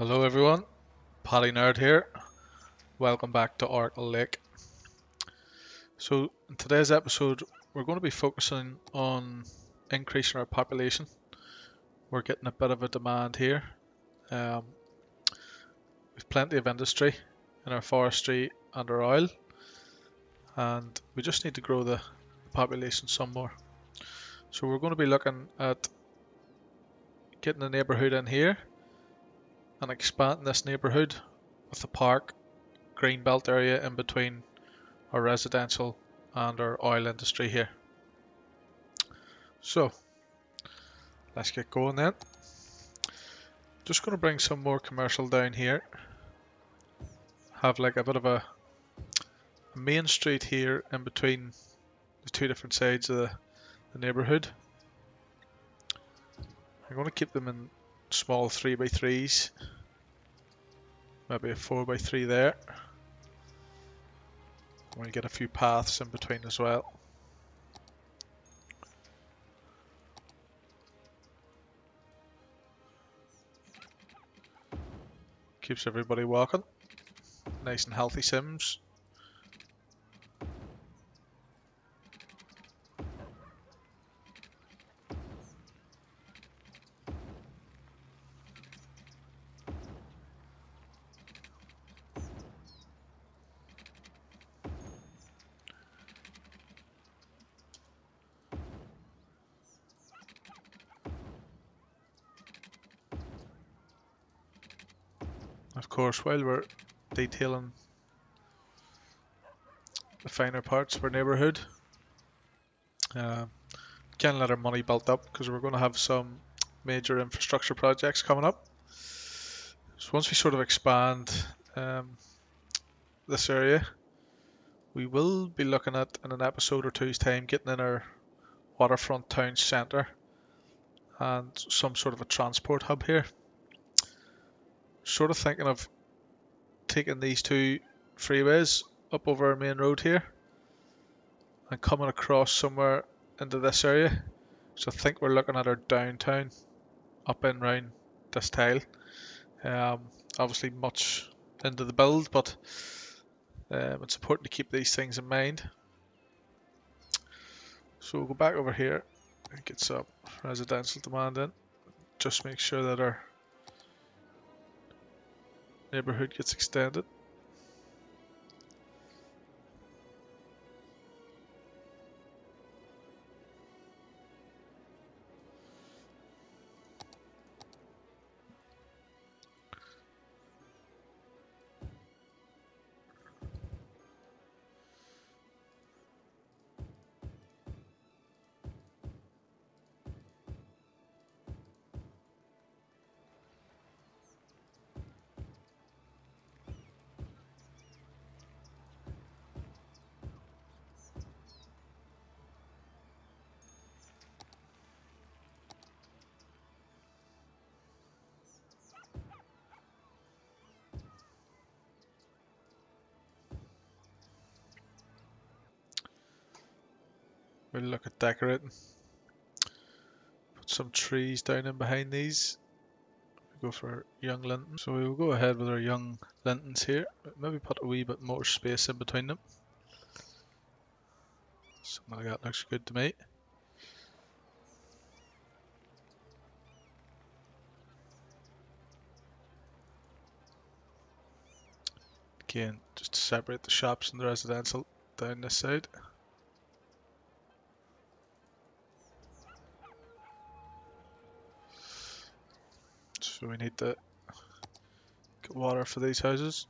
Hello everyone, Paddy Nerd here. Welcome back to Oracle Lake. So in today's episode we're going to be focusing on increasing our population. We're getting a bit of a demand here. We've plenty of industry in our forestry and our oil, and we just need to grow the population some more. So we're going to be looking at getting a neighbourhood in here and expanding this neighbourhood with a park, green belt area in between our residential and our oil industry here. So let's get going then. Just going to bring some more commercial down here. Have like a bit of a main street here in between the two different sides of the neighbourhood. I'm going to keep them in small 3x3s, maybe a 4x3 there. We'll get a few paths in between as well. Keeps everybody walking. Nice and healthy Sims. Of course, while we're detailing the finer parts of our neighbourhood, can't let our money build up because we're going to have some major infrastructure projects coming up. So once we sort of expand this area, we will be looking at, in an episode or two's time, getting in our waterfront town centre and some sort of a transport hub here. Sort of thinking of taking these two freeways up over our main road here and coming across somewhere into this area. So I think we're looking at our downtown up and round this tile. Obviously much into the build, but it's important to keep these things in mind. So we'll go back over here and get some residential demand in. Just make sure that our neighbourhood gets extended. We'll look at decorating. Put some trees down in behind these. Go for young lintons. So we will go ahead with our young lintons here. Maybe put a wee bit more space in between them. Something like that looks good to me. Again, just to separate the shops and the residential down this side. So we need to get water for these houses.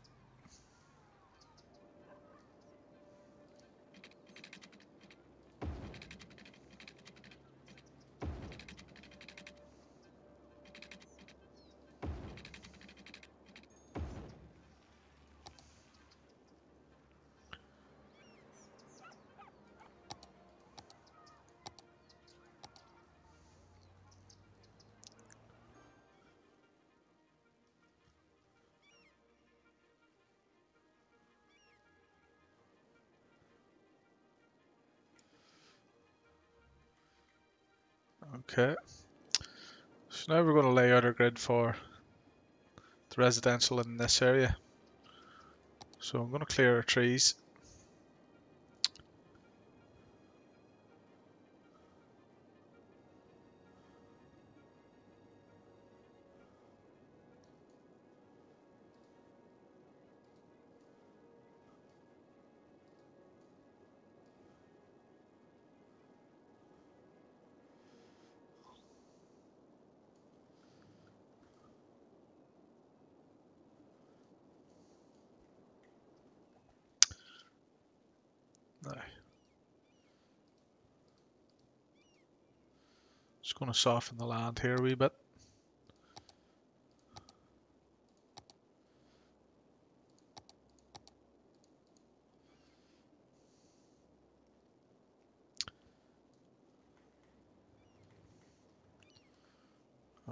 Okay. So now we're going to lay out our grid for residential in this area. So I'm going to clear our trees. Now, just going to soften the land here a wee bit.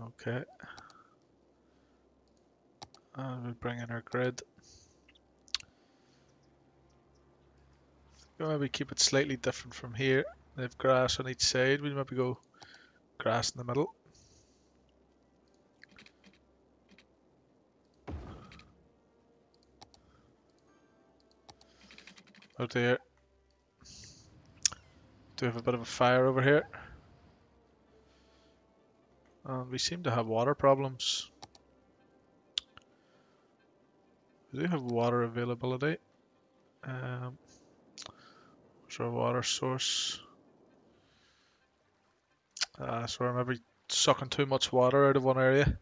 Okay. And we bring in our grid. We'll maybe keep it slightly different from here. They have grass on each side. We'll maybe go grass in the middle. Oh dear. Do have a bit of a fire over here. And we seem to have water problems. We do have water availability. Where's our water source? So we're maybe sucking too much water out of one area.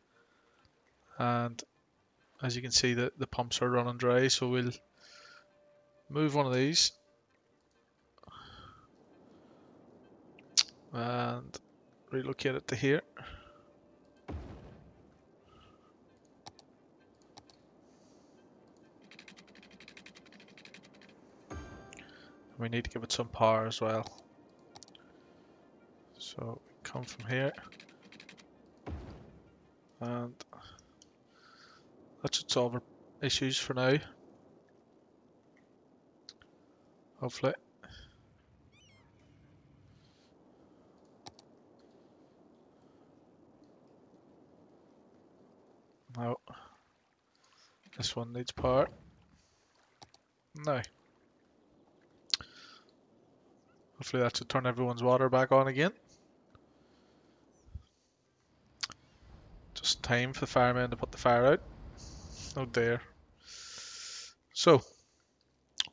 And as you can see, the pumps are running dry, so we'll move one of these. And relocate it to here. We need to give it some power as well. So come from here. And that should solve our issues for now. Hopefully. No. This one needs power. No. Hopefully that should turn everyone's water back on again. Just time for the firemen to put the fire out. Oh dear. So,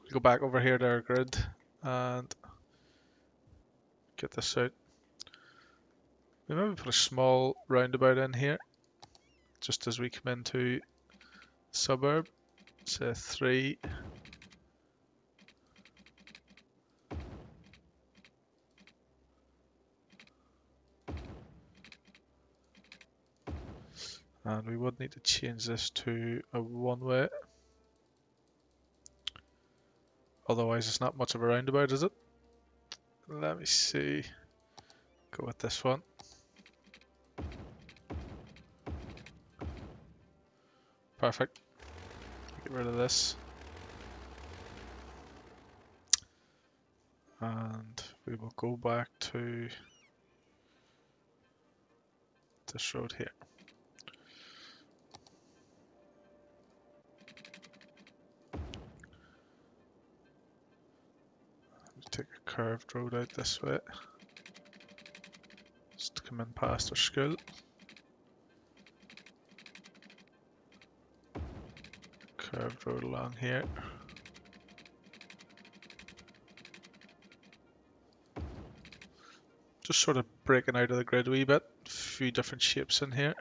we go back over here to our grid and get this out. We maybe put a small roundabout in here, just as we come into the suburb. Say 3. And we would need to change this to a one-way. Otherwise it's not much of a roundabout, is it? Let me see. Go with this one. Perfect. Get rid of this. And we will go back to this road here. Take a curved road out this way. Just to come in past our school. Curved road along here. Just sort of breaking out of the grid a wee bit. A few different shapes in here.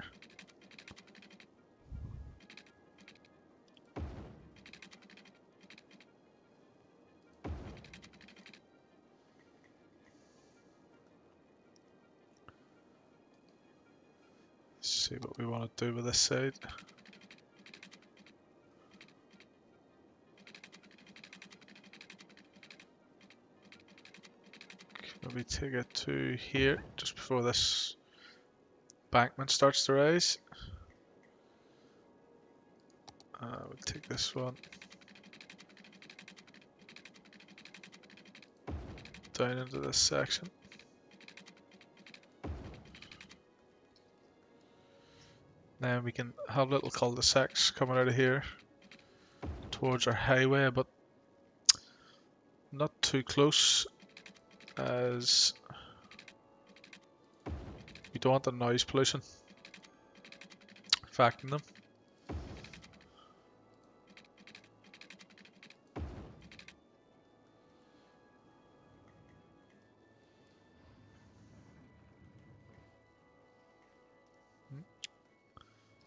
Let's see what we want to do with this side. Maybe take it to here, just before this embankment starts to rise. We'll take this one down into this section. Then we can have little cul-de-sacs coming out of here towards our highway, but not too close, as we don't want the noise pollution affecting them.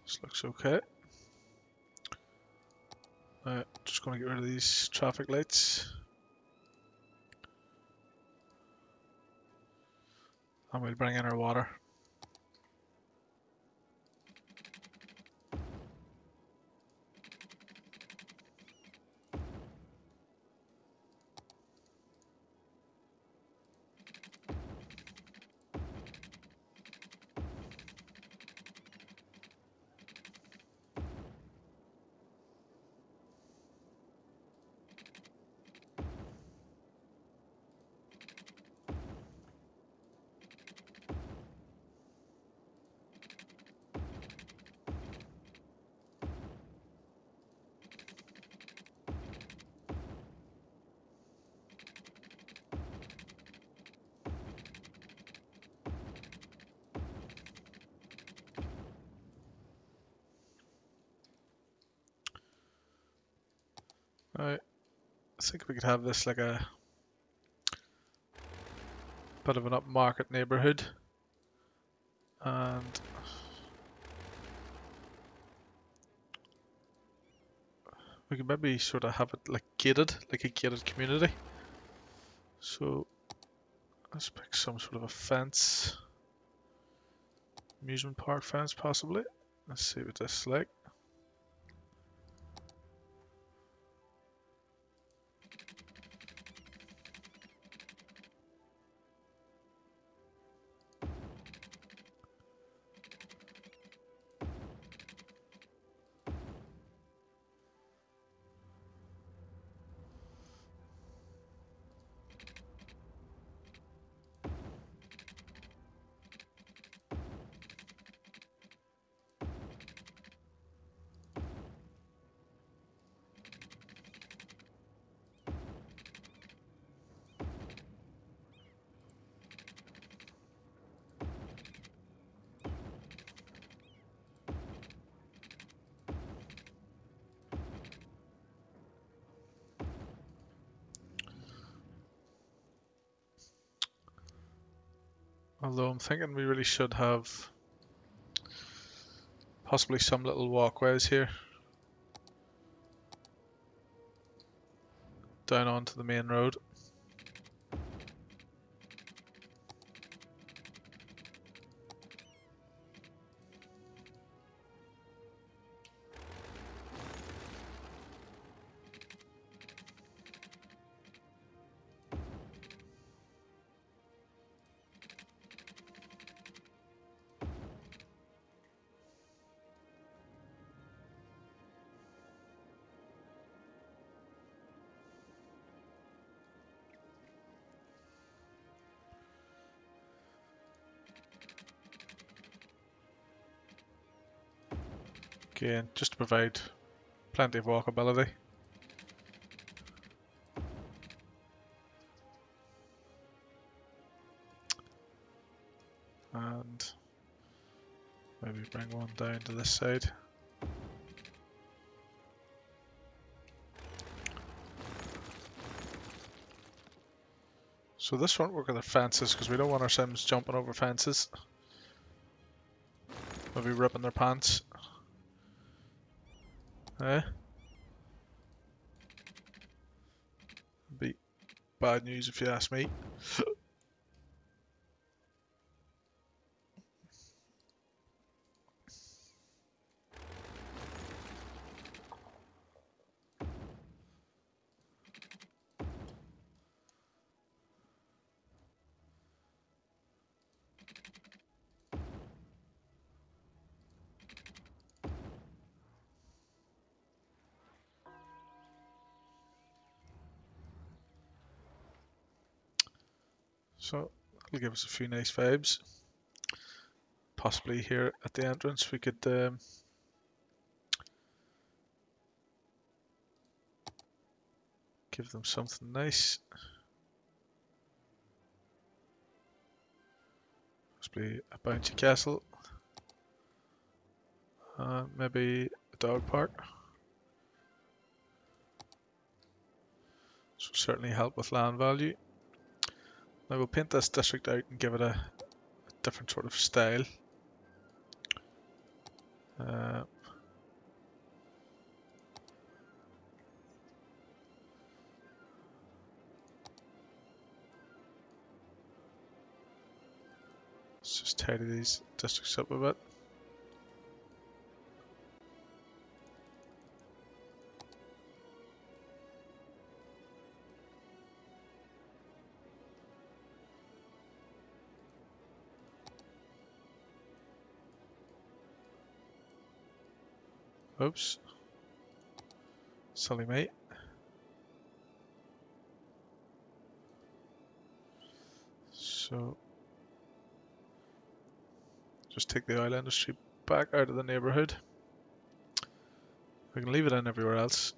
This looks okay. Just going to get rid of these traffic lights. And we'll bring in our water. Right, I think we could have this like a bit of an upmarket neighborhood, and we could maybe sort of have it like gated, like a gated community. So let's pick some sort of a fence, amusement park fence possibly. Let's see what this is like. Although I'm thinking we really should have possibly some little walkways here down onto the main road. Again, just to provide plenty of walkability. And maybe bring one down to this side. So this won't work with the fences because we don't want our Sims jumping over fences. Maybe ripping their pants. Eh? Be bad news if you ask me. So that'll give us a few nice vibes. possibly here at the entrance we could give them something nice. Possibly a bouncy castle. Maybe a dog park. This will certainly help with land value. Now we'll paint this district out and give it a different sort of style. Let's just tidy these districts up a bit. Oops. Silly mate. So just take the oil industry back out of the neighborhood. We can leave it in everywhere else.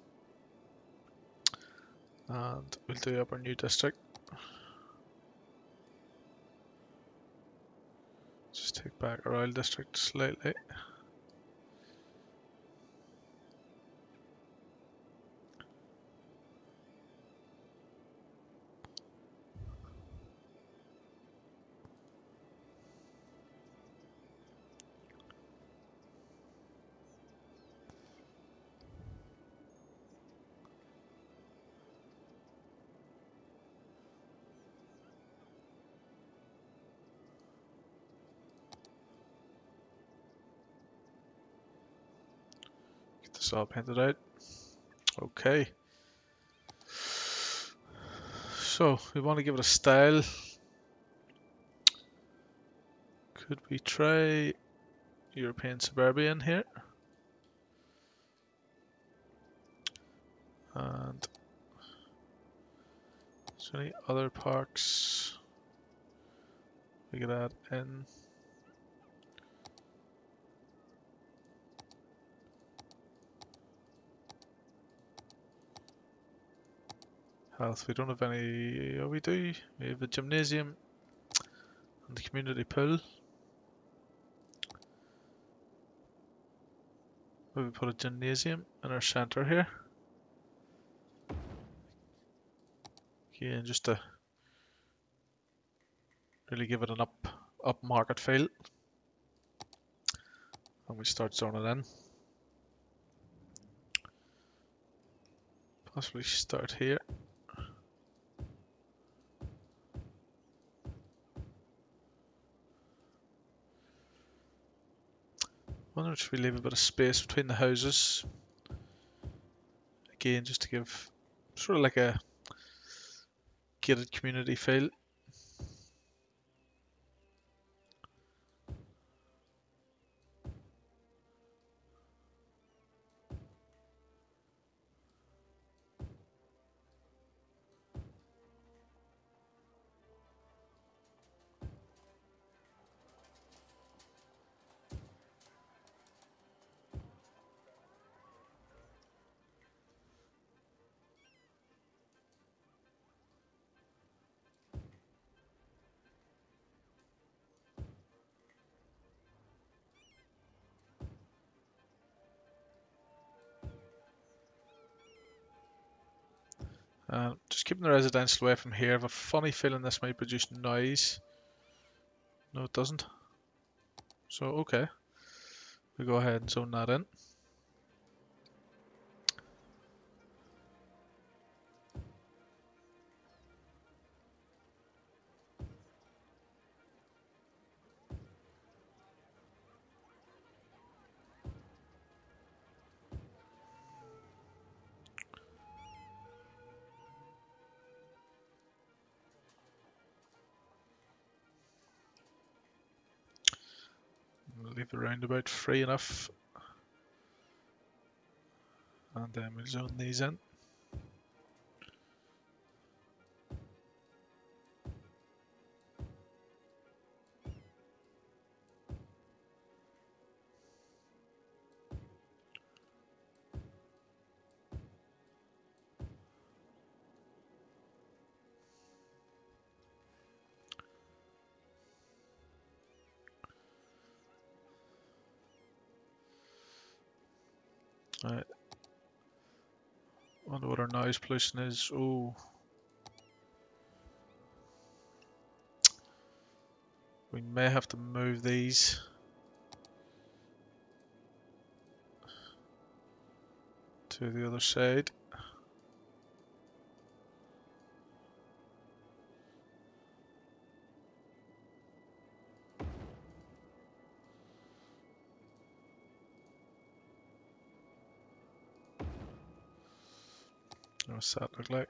And we'll do up our new district. Just take back our oil district slightly. Get this all painted out. Okay. So we want to give it a style. Could we try European Suburban here? And is there any other parks we could add in? Health, we don't have any. Oh, we do. We have a gymnasium and the community pool. Maybe put a gymnasium in our centre here. Again, just to really give it an up market feel. And we start zoning in. Possibly start here. I wonder if we leave a bit of space between the houses. Again, just to give sort of like a gated community feel. Just keeping the residential away from here. I have a funny feeling this might produce noise. No, it doesn't. So, okay. We go ahead and zone that in. We'll leave the roundabout free enough. And then we'll zone these in. Right. Wonder what our noise pollution is. Oh, we may have to move these to the other side. What's that look like?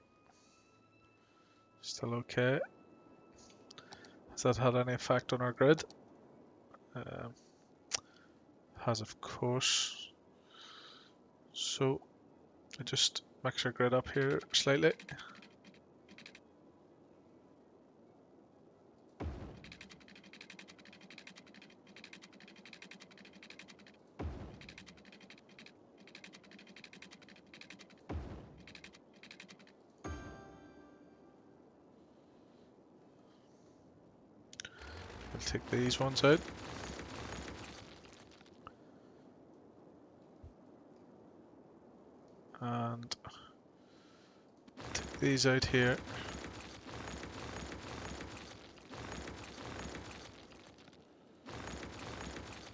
Still okay. Has that had any effect on our grid? Um, has, of course. So I just mix our grid up here slightly. We'll take these ones out. And take these out here.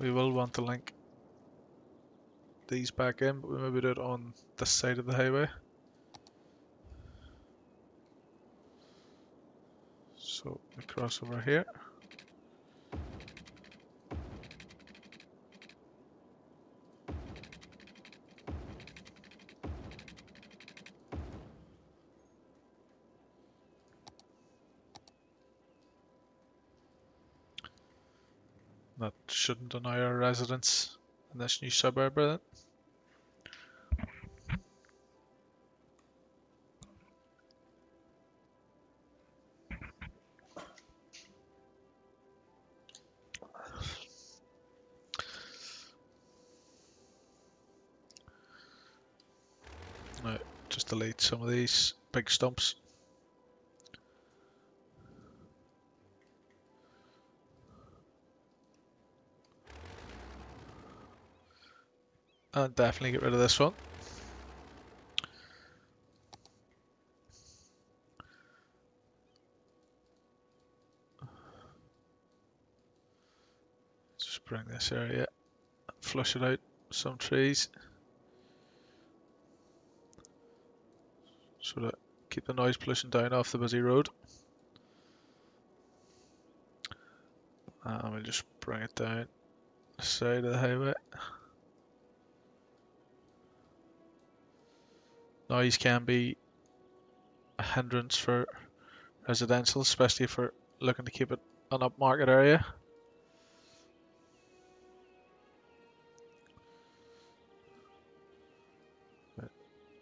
We will want to link these back in, but we maybe do it on this side of the highway. So we cross over here. That shouldn't annoy our residents in this new suburb, then. Right, just delete some of these big stumps. And definitely get rid of this one. Just bring this area, flush it out, some trees. So that keep the noise pollution down off the busy road. And we'll just bring it down the side of the highway. Noise can be a hindrance for residential, especially if we're looking to keep it an upmarket area.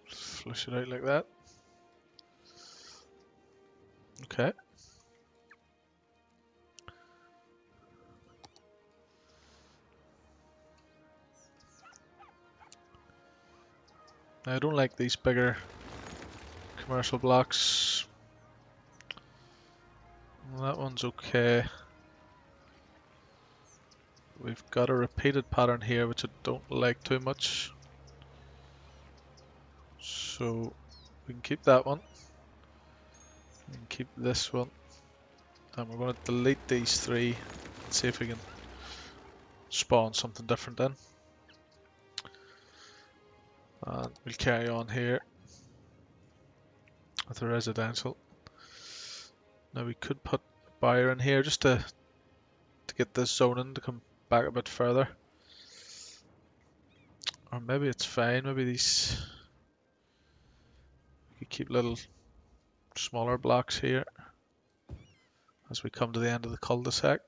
Flush it out like that. Okay. Now, I don't like these bigger commercial blocks. That one's okay. We've got a repeated pattern here which I don't like too much. So we can keep that one. We can keep this one. And we're going to delete these three and see if we can spawn something different then. And we'll carry on here with the residential. Now we could put a buyer in here just to get this zoning to come back a bit further. Or maybe it's fine, maybe these... We could keep little smaller blocks here as we come to the end of the cul-de-sac.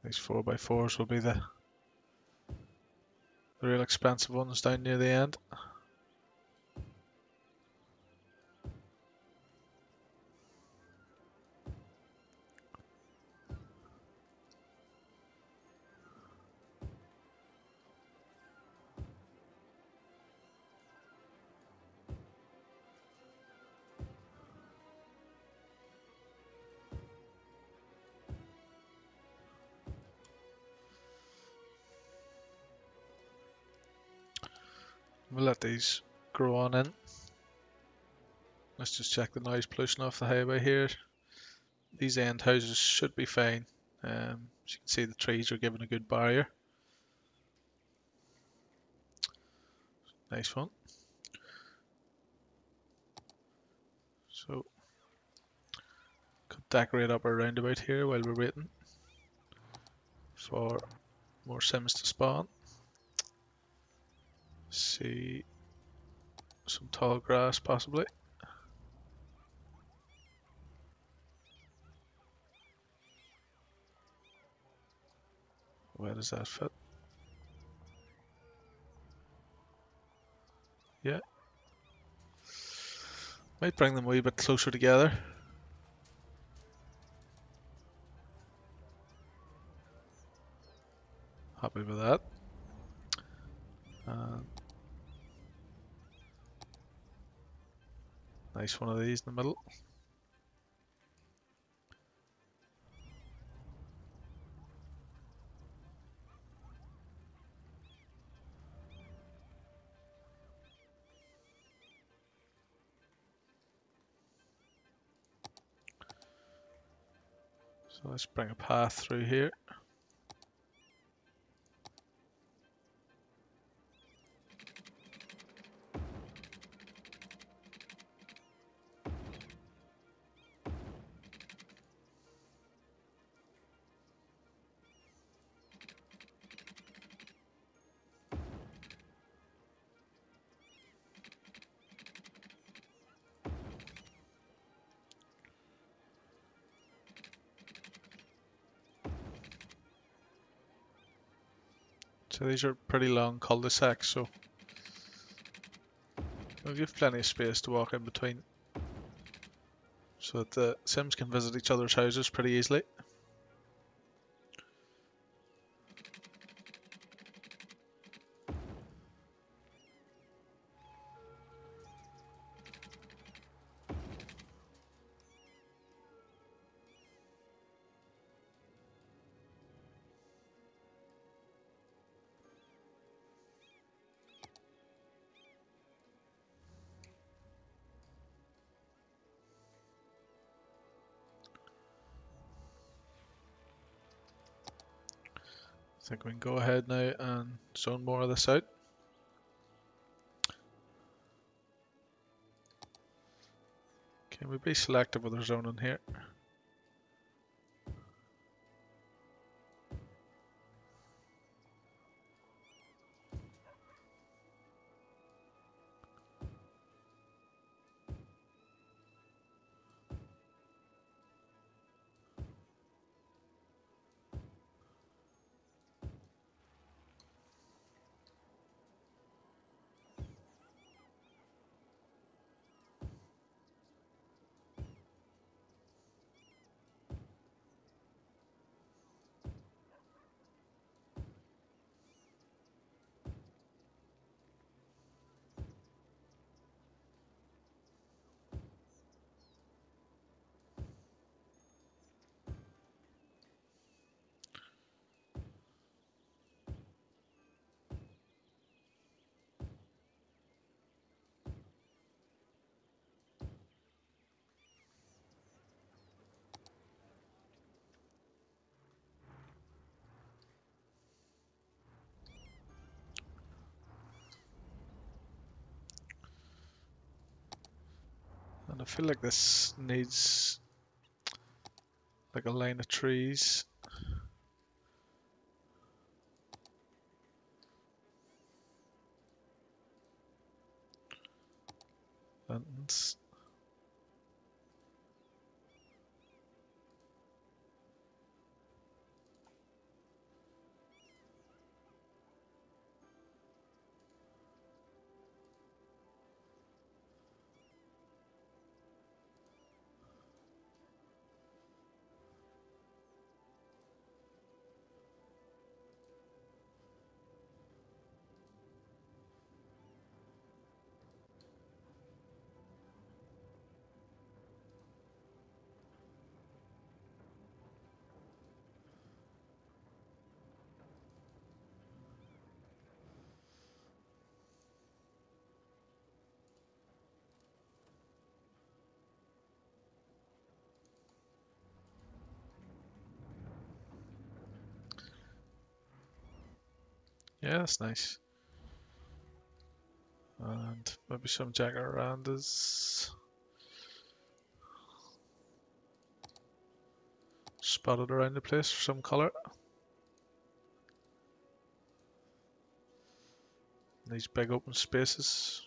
These 4x4s will be the real expensive ones down near the end. We'll let these grow on in. Let's just check the noise pollution off the highway here. These end houses should be fine. As you can see, the trees are giving a good barrier. Nice one. So, could decorate up our roundabout here while we're waiting for more sims to spawn. See some tall grass possibly. Where does that fit? Yeah. Might bring them a wee bit closer together. Happy with that. Nice one of these in the middle. So let's bring a path through here. So these are pretty long cul-de-sacs, so we'll give plenty of space to walk in between so that the sims can visit each other's houses pretty easily. I think we can go ahead now and zone more of this out. Can we be selective with our zoning here? And I feel like this needs like a line of trees. And Yeah, that's nice. And maybe some jacarandas spotted around the place for some colour. These big open spaces.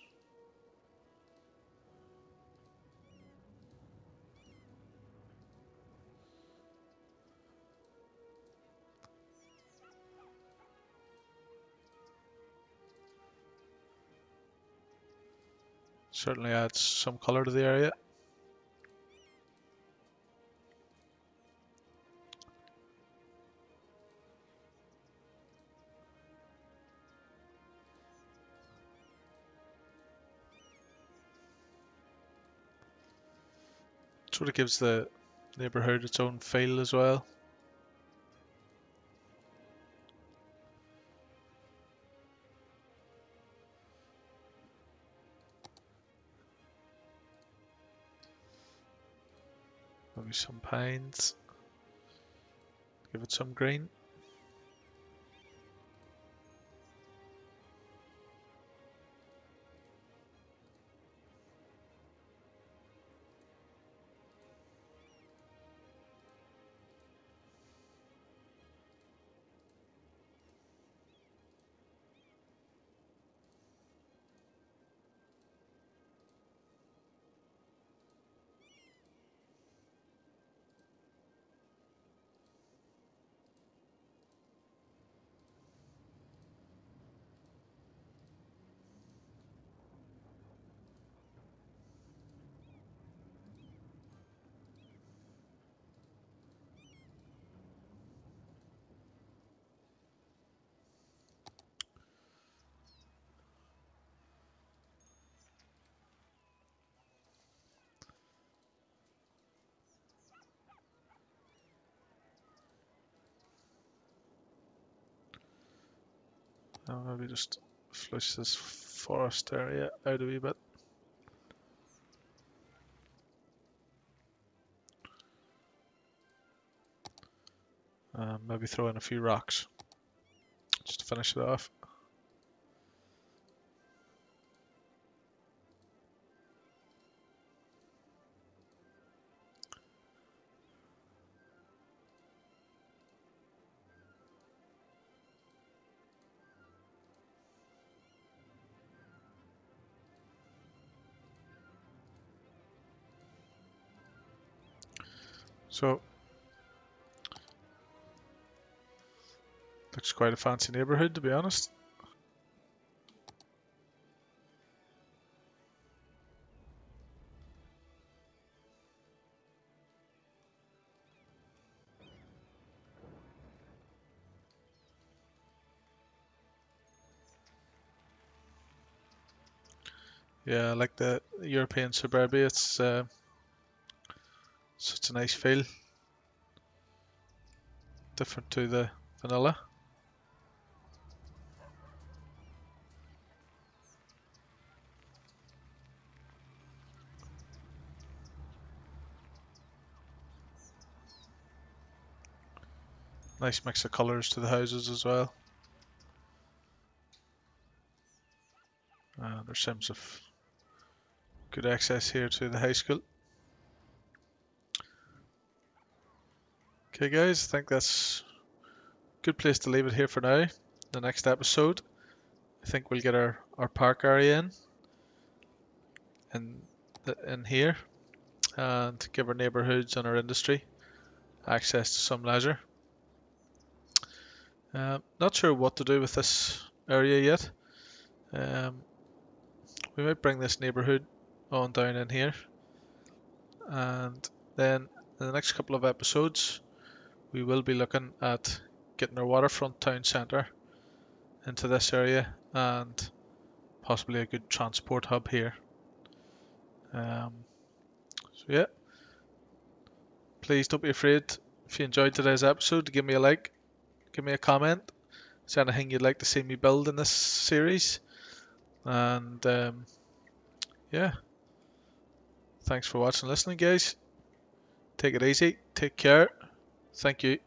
Certainly adds some colour to the area. Sort of gives the neighbourhood its own feel as well. Maybe some pines. Give it some green. Now maybe just flush this forest area out a wee bit. Maybe throw in a few rocks just to finish it off. So, looks quite a fancy neighbourhood, to be honest. Yeah, I like the European suburbia. It's such a nice feel, different to the vanilla. Nice mix of colours to the houses as well. There's seems of good access here to the high school. Okay guys, I think that's a good place to leave it here for now. The next episode, I think we'll get our park area in here and give our neighbourhoods and our industry access to some leisure. Not sure what to do with this area yet. We might bring this neighbourhood on down in here, and then in the next couple of episodes we will be looking at getting our waterfront town centre into this area and possibly a good transport hub here. So yeah, please don't be afraid if you enjoyed today's episode to give me a like, give me a comment. Is there anything you'd like to see me build in this series? And yeah, thanks for watching and listening guys. Take it easy, take care, thank you.